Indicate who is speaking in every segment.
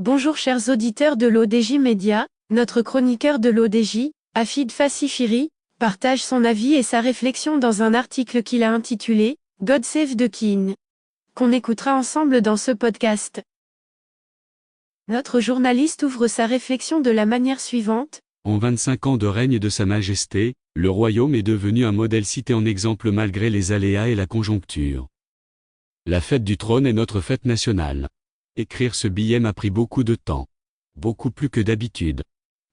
Speaker 1: Bonjour chers auditeurs de l'ODJ Média, notre chroniqueur de l'ODJ, Hafid Fassifiri, partage son avis et sa réflexion dans un article qu'il a intitulé « God Save the King », qu'on écoutera ensemble dans ce podcast. Notre journaliste ouvre sa réflexion de la manière suivante.
Speaker 2: En 25 ans de règne de Sa Majesté, le royaume est devenu un modèle cité en exemple malgré les aléas et la conjoncture. La fête du trône est notre fête nationale. Écrire ce billet m'a pris beaucoup de temps. Beaucoup plus que d'habitude.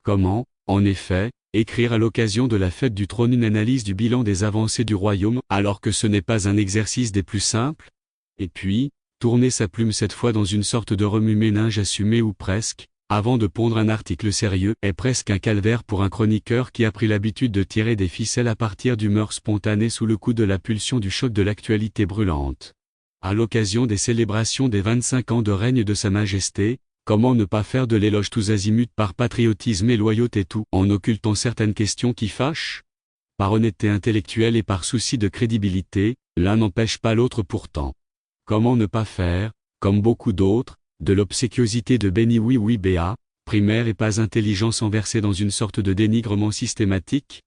Speaker 2: Comment, en effet, écrire à l'occasion de la fête du trône une analyse du bilan des avancées du royaume alors que ce n'est pas un exercice des plus simples? Et puis, tourner sa plume cette fois dans une sorte de remue-ménage assumé ou presque, avant de pondre un article sérieux, est presque un calvaire pour un chroniqueur qui a pris l'habitude de tirer des ficelles à partir d'humeurs spontanées sous le coup de la pulsion du choc de l'actualité brûlante. À l'occasion des célébrations des 25 ans de règne de Sa Majesté, comment ne pas faire de l'éloge tous azimuts par patriotisme et loyauté tout en occultant certaines questions qui fâchent? Par honnêteté intellectuelle et par souci de crédibilité, l'un n'empêche pas l'autre pourtant. Comment ne pas faire, comme beaucoup d'autres, de l'obséquiosité de béni oui oui béa, primaire et pas intelligence enversée dans une sorte de dénigrement systématique?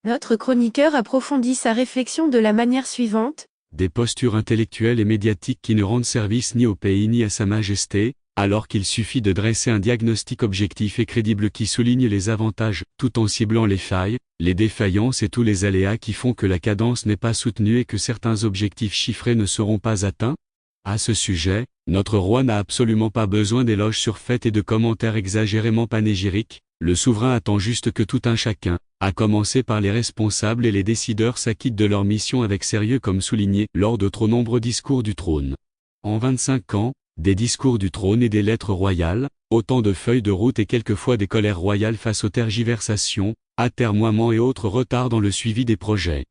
Speaker 1: Notre chroniqueur approfondit sa réflexion de la manière suivante.
Speaker 2: Des postures intellectuelles et médiatiques qui ne rendent service ni au pays ni à Sa Majesté, alors qu'il suffit de dresser un diagnostic objectif et crédible qui souligne les avantages, tout en ciblant les failles, les défaillances et tous les aléas qui font que la cadence n'est pas soutenue et que certains objectifs chiffrés ne seront pas atteints? À ce sujet, notre roi n'a absolument pas besoin d'éloges surfaits et de commentaires exagérément panégyriques. Le souverain attend juste que tout un chacun, à commencer par les responsables et les décideurs, s'acquittent de leur mission avec sérieux comme souligné lors de trop nombreux discours du trône. En 25 ans, des discours du trône et des lettres royales, autant de feuilles de route et quelquefois des colères royales face aux tergiversations, atermoiements et autres retards dans le suivi des projets.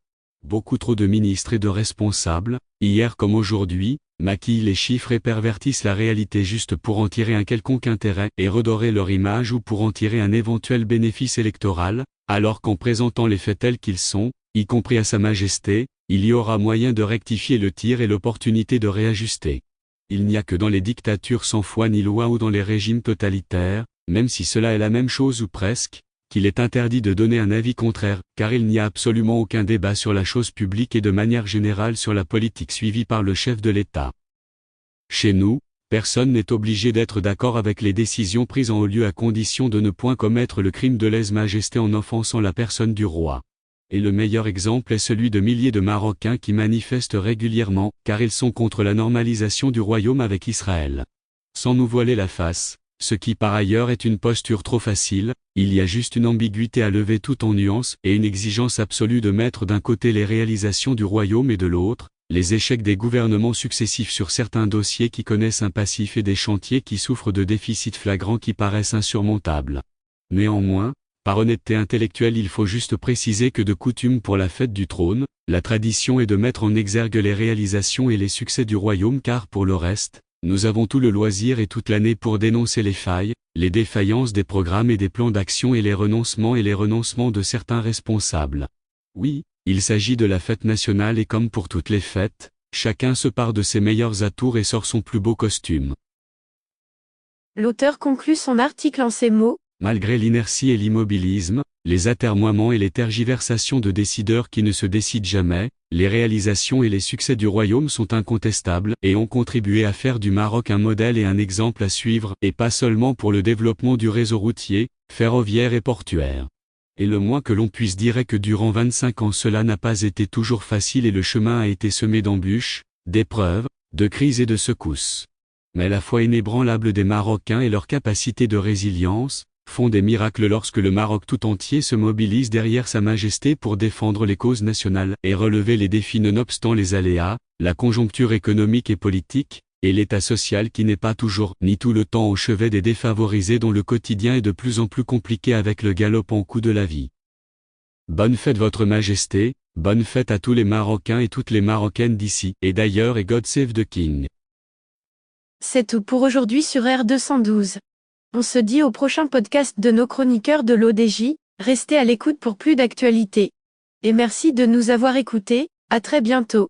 Speaker 2: Beaucoup trop de ministres et de responsables, hier comme aujourd'hui, maquillent les chiffres et pervertissent la réalité juste pour en tirer un quelconque intérêt et redorer leur image ou pour en tirer un éventuel bénéfice électoral, alors qu'en présentant les faits tels qu'ils sont, y compris à Sa Majesté, il y aura moyen de rectifier le tir et l'opportunité de réajuster. Il n'y a que dans les dictatures sans foi ni loi ou dans les régimes totalitaires, même si cela est la même chose ou presque, qu'il est interdit de donner un avis contraire, car il n'y a absolument aucun débat sur la chose publique et de manière générale sur la politique suivie par le chef de l'État. Chez nous, personne n'est obligé d'être d'accord avec les décisions prises en haut lieu à condition de ne point commettre le crime de lèse-majesté en offensant la personne du roi. Et le meilleur exemple est celui de milliers de Marocains qui manifestent régulièrement, car ils sont contre la normalisation du royaume avec Israël. Sans nous voiler la face, ce qui par ailleurs est une posture trop facile, il y a juste une ambiguïté à lever tout en nuances et une exigence absolue de mettre d'un côté les réalisations du royaume et de l'autre, les échecs des gouvernements successifs sur certains dossiers qui connaissent un passif et des chantiers qui souffrent de déficits flagrants qui paraissent insurmontables. Néanmoins, par honnêteté intellectuelle il faut juste préciser que de coutume pour la fête du trône, la tradition est de mettre en exergue les réalisations et les succès du royaume car pour le reste, nous avons tout le loisir et toute l'année pour dénoncer les failles, les défaillances des programmes et des plans d'action et les renoncements de certains responsables. Oui, il s'agit de la fête nationale et comme pour toutes les fêtes, chacun se part de ses meilleurs atours et sort son plus beau costume.
Speaker 1: L'auteur conclut son article en ces mots.
Speaker 2: Malgré l'inertie et l'immobilisme, les atermoiements et les tergiversations de décideurs qui ne se décident jamais, les réalisations et les succès du royaume sont incontestables et ont contribué à faire du Maroc un modèle et un exemple à suivre, et pas seulement pour le développement du réseau routier, ferroviaire et portuaire. Et le moins que l'on puisse dire est que durant 25 ans cela n'a pas été toujours facile et le chemin a été semé d'embûches, d'épreuves, de crises et de secousses. Mais la foi inébranlable des Marocains et leur capacité de résilience, font des miracles lorsque le Maroc tout entier se mobilise derrière Sa Majesté pour défendre les causes nationales et relever les défis nonobstant les aléas, la conjoncture économique et politique, et l'état social qui n'est pas toujours, ni tout le temps au chevet des défavorisés dont le quotidien est de plus en plus compliqué avec le galopant coût de la vie. Bonne fête Votre Majesté, bonne fête à tous les Marocains et toutes les Marocaines d'ici et d'ailleurs et God Save the King.
Speaker 1: C'est tout pour aujourd'hui sur R212. On se dit au prochain podcast de nos chroniqueurs de l'ODJ, restez à l'écoute pour plus d'actualités. Et merci de nous avoir écoutés, à très bientôt.